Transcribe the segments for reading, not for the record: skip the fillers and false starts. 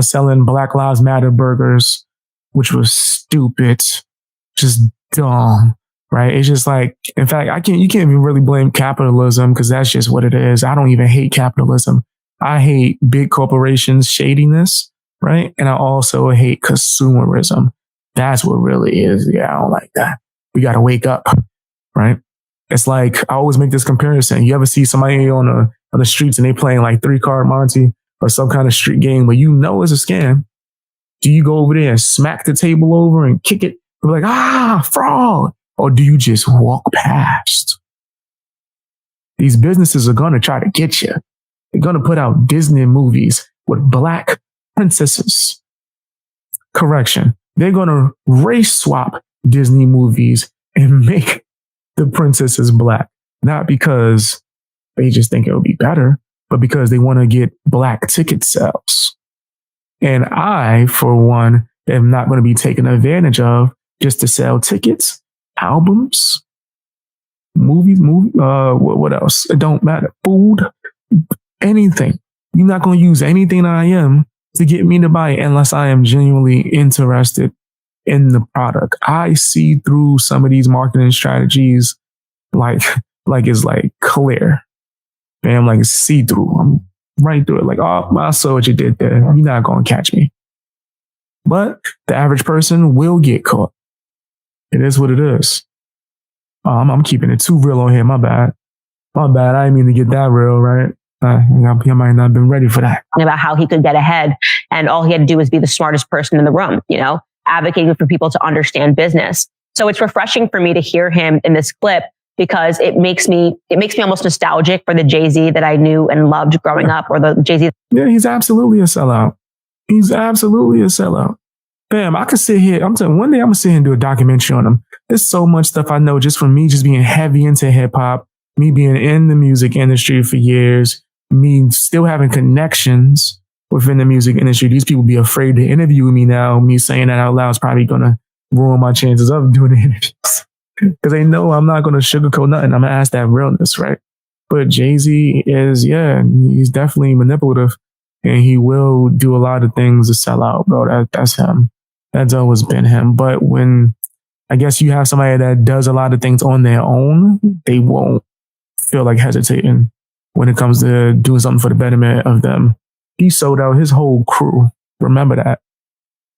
selling Black Lives Matter burgers, which was stupid, just dumb, right? It's just like, in fact, you can't even really blame capitalism because that's just what it is. I don't even hate capitalism. I hate big corporations' shadiness, right? And I also hate consumerism. That's what really is. Yeah, I don't like that. We got to wake up, right? It's like, I always make this comparison. You ever see somebody on the streets and they playing like 3-card Monte or some kind of street game, but you know it's a scam. Do you go over there and smack the table over and kick it? You're like, fraud. Or do you just walk past? These businesses are going to try to get you. They're going to put out Disney movies with black princesses. Correction. They're going to race swap Disney movies and make the princesses black. Not because they just think it'll be better, but because they want to get black ticket sales. And I, for one, am not going to be taken advantage of just to sell tickets, albums, movies, what else? It don't matter. Food, anything. You're not going to use anything I am to get me to buy it unless I am genuinely interested in the product. I see through some of these marketing strategies like it's like clear. Man, like see through. I'm right through it. Like, oh, I saw what you did there. You're not going to catch me. But the average person will get caught. It is what it is. I'm keeping it too real on here. My bad. I didn't mean to get that real, right? I might not have been ready for that. About how he could get ahead, and all he had to do was be the smartest person in the room, advocating for people to understand business. So it's refreshing for me to hear him in this clip because it makes me almost nostalgic for the Jay-Z that I knew and loved growing up, or the Jay-Z. Yeah, he's absolutely a sellout. Bam, I could sit here. I'm telling you, one day I'm going to sit here and do a documentary on him. There's so much stuff I know just from me just being heavy into hip hop, me being in the music industry for years, me still having connections within the music industry. These people be afraid to interview me now. Me saying that out loud is probably going to ruin my chances of doing the interviews because they know I'm not going to sugarcoat nothing. I'm going to ask that realness, right? But Jay-Z is, he's definitely manipulative and he will do a lot of things to sell out, bro. That's him. That's always been him. But when I guess you have somebody that does a lot of things on their own, they won't feel like hesitating when it comes to doing something for the betterment of them. He sold out his whole crew. Remember that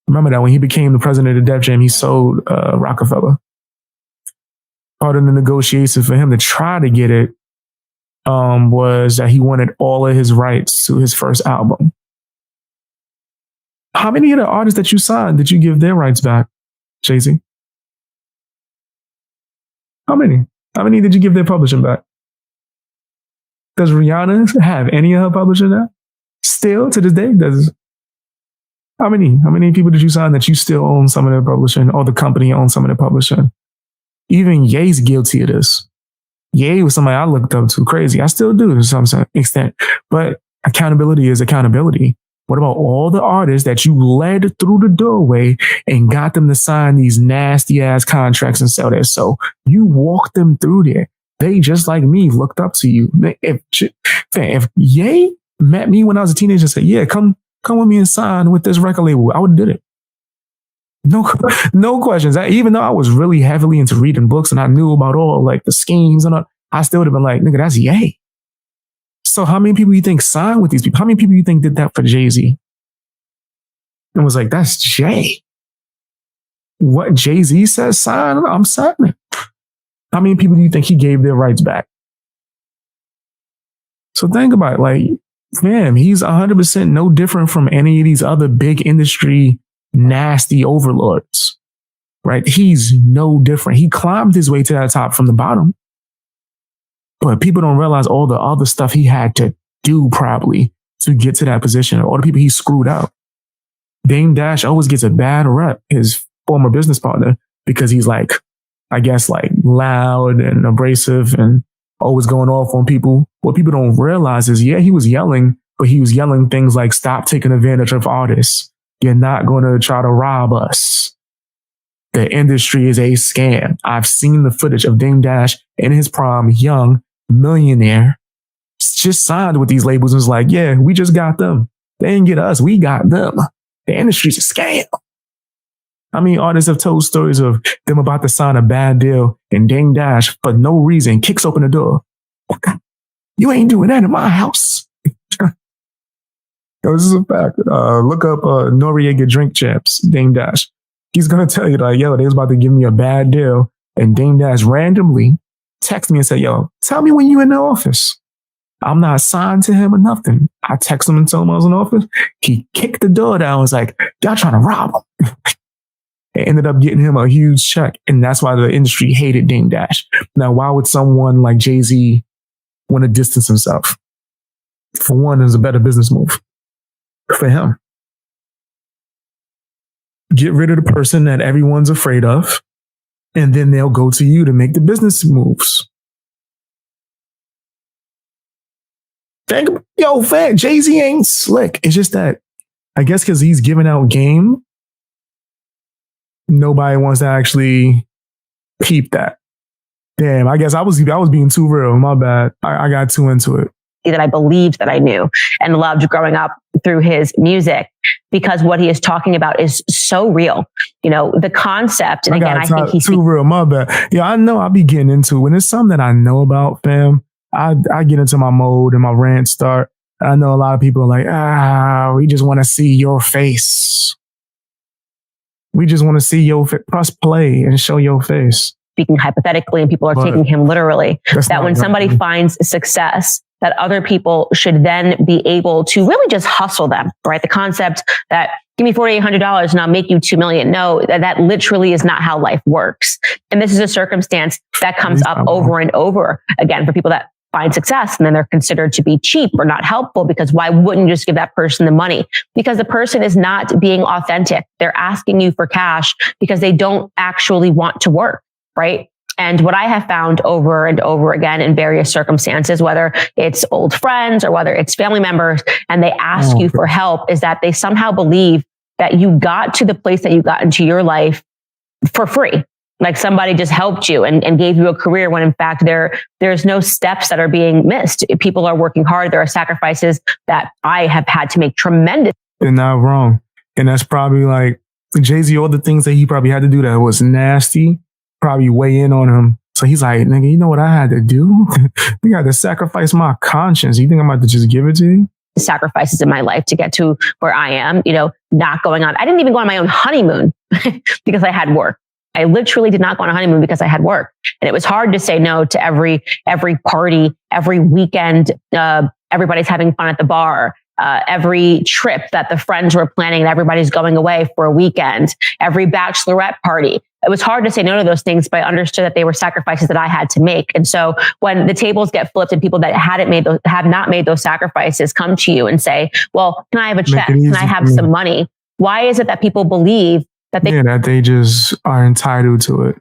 when he became the president of Def Jam, he sold Rockefeller. Part of the negotiation for him to try to get it was that he wanted all of his rights to his first album. How many of the artists that you signed did you give their rights back, Jay-Z? How many? How many did you give their publishing back? Does Rihanna have any of her publishing now? Still to this day, does. How many people did you sign that you still own some of their publishing, or the company owns some of their publishing? Even Ye's guilty of this. Ye was somebody I looked up to crazy. I still do to some extent, but accountability is accountability. What about all the artists that you led through the doorway and got them to sign these nasty ass contracts and sell their soul? You walked them through there. They, just like me, looked up to you. If Ye met me when I was a teenager and said, yeah, come with me and sign with this record label, I would have did it. No questions. Even though I was really heavily into reading books and I knew about all like the schemes and all, I still would have been like, nigga, that's Ye. So how many people you think signed with these people? How many people you think did that for Jay-Z? And was like, that's Jay. What Jay-Z says sign, I'm signing. How many people do you think he gave their rights back? So think about it. Like, man, he's 100% no different from any of these other big industry nasty overlords, right? He's no different. He climbed his way to that top from the bottom. But people don't realize all the other stuff he had to do probably to get to that position. All the people he screwed out. Dame Dash always gets a bad rep, his former business partner, because he's like, I guess like loud and abrasive and always going off on people. What people don't realize is, yeah, he was yelling, but he was yelling things like, stop taking advantage of artists. You're not going to try to rob us. The industry is a scam. I've seen the footage of Dame Dash in his prime, young, millionaire, just signed with these labels and was like, yeah, we just got them. They didn't get us. We got them. The industry's a scam. I mean, artists have told stories of them about to sign a bad deal and Dame Dash, for no reason, kicks open the door. You ain't doing that in my house. This is a fact. Look up Noriega Drink Champs, Dame Dash. He's going to tell you, like, yo, they was about to give me a bad deal. And Dame Dash randomly texted me and said, yo, tell me when you in the office. I'm not signed to him or nothing. I texted him and told him I was in the office. He kicked the door down and was like, y'all trying to rob him. It ended up getting him a huge check. And that's why the industry hated Dame Dash. Now, why would someone like Jay-Z want to distance himself? For one, it's a better business move for him. Get rid of the person that everyone's afraid of, and then they'll go to you to make the business moves. Jay-Z ain't slick. It's just that, I guess because he's giving out game, nobody wants to actually peep that. Damn, I guess I was being too real. My bad. I got too into it. That I believed that I knew and loved growing up through his music, because what he is talking about is so real. You know, the concept. And again, I think he's too real. My bad. Yeah, I know I'll be getting into it. When it's something that I know about, fam, I get into my mode and my rant start. I know a lot of people are like, we just want to see your face. We just want to see your face. Press play and show your face. Speaking hypothetically, and people are taking him literally, that when somebody finds success, that other people should then be able to really just hustle them, right? The concept that give me $4,800 and I'll make you $2 million. No, that literally is not how life works. And this is a circumstance that comes up over and over again for people that find success, and then they're considered to be cheap or not helpful, because why wouldn't you just give that person the money? Because the person is not being authentic. They're asking you for cash because they don't actually want to work, right? And what I have found over and over again in various circumstances, whether it's old friends or whether it's family members, and they ask you for help, is that they somehow believe that you got to the place that you got into your life for free. Like somebody just helped you and gave you a career, when in fact there's no steps that are being missed. People are working hard. There are sacrifices that I have had to make tremendous. They're not wrong. And that's probably like Jay-Z, all the things that he probably had to do that was nasty, probably weigh in on him. So he's like, nigga, you know what I had to do? I had to sacrifice my conscience. You think I'm about to just give it to you? Sacrifices in my life to get to where I am, not going on. I didn't even go on my own honeymoon because I had work. I literally did not go on a honeymoon because I had work. And it was hard to say no to every party, every weekend. Everybody's having fun at the bar. Every trip that the friends were planning and everybody's going away for a weekend, every bachelorette party. It was hard to say no to those things, but I understood that they were sacrifices that I had to make. And so when the tables get flipped and people that have not made those sacrifices come to you and say, well, can I have a check? Can I have some money? Why is it that people believe that they just are entitled to it?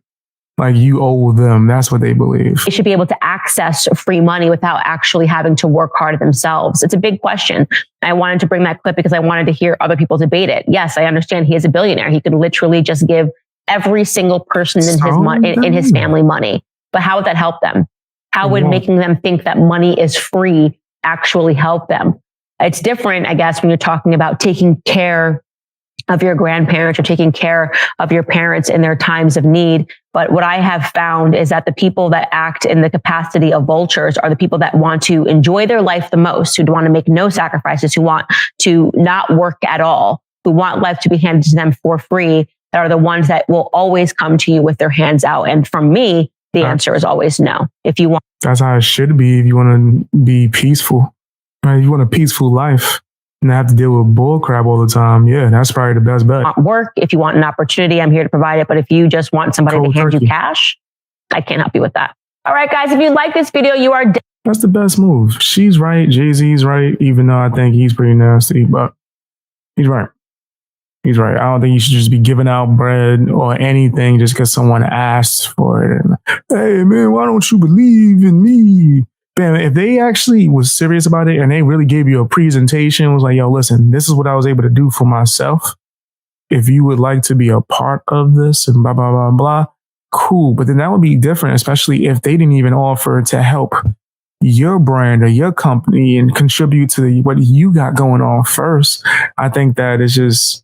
Like you owe them. That's what they believe. They should be able to access free money without actually having to work hard themselves. It's a big question. I wanted to bring that clip because I wanted to hear other people debate it. Yes, I understand he is a billionaire. He could literally just give every single person in his family money. But how would that help them? How would making them think that money is free actually help them? It's different, I guess, when you're talking about taking care of your grandparents or taking care of your parents in their times of need. But what I have found is that the people that act in the capacity of vultures are the people that want to enjoy their life the most, who want to make no sacrifices, who want to not work at all, who want life to be handed to them for free, that are the ones that will always come to you with their hands out. And from me, the answer is always no. If you want, that's how it should be. If you want to be peaceful, right? If you want a peaceful life, and have to deal with bull crap all the time. Yeah, that's probably the best bet. Work. If you want an opportunity, I'm here to provide it. But if you just want somebody to hand you cash, I can't help you with that. All right, guys, if you like this video, you are... That's the best move. She's right. Jay-Z's right, even though I think he's pretty nasty, but he's right. He's right. I don't think you should just be giving out bread or anything just because someone asked for it. And, hey, man, why don't you believe in me? Bam, if they actually was serious about it and they really gave you a presentation, was like, yo, listen, this is what I was able to do for myself. If you would like to be a part of this and blah, blah, blah, blah, cool. But then that would be different, especially if they didn't even offer to help your brand or your company and contribute to what you got going on first. I think that it's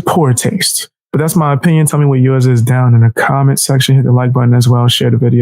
poor taste. But that's my opinion. Tell me what yours is down in the comment section. Hit the like button as well. Share the video.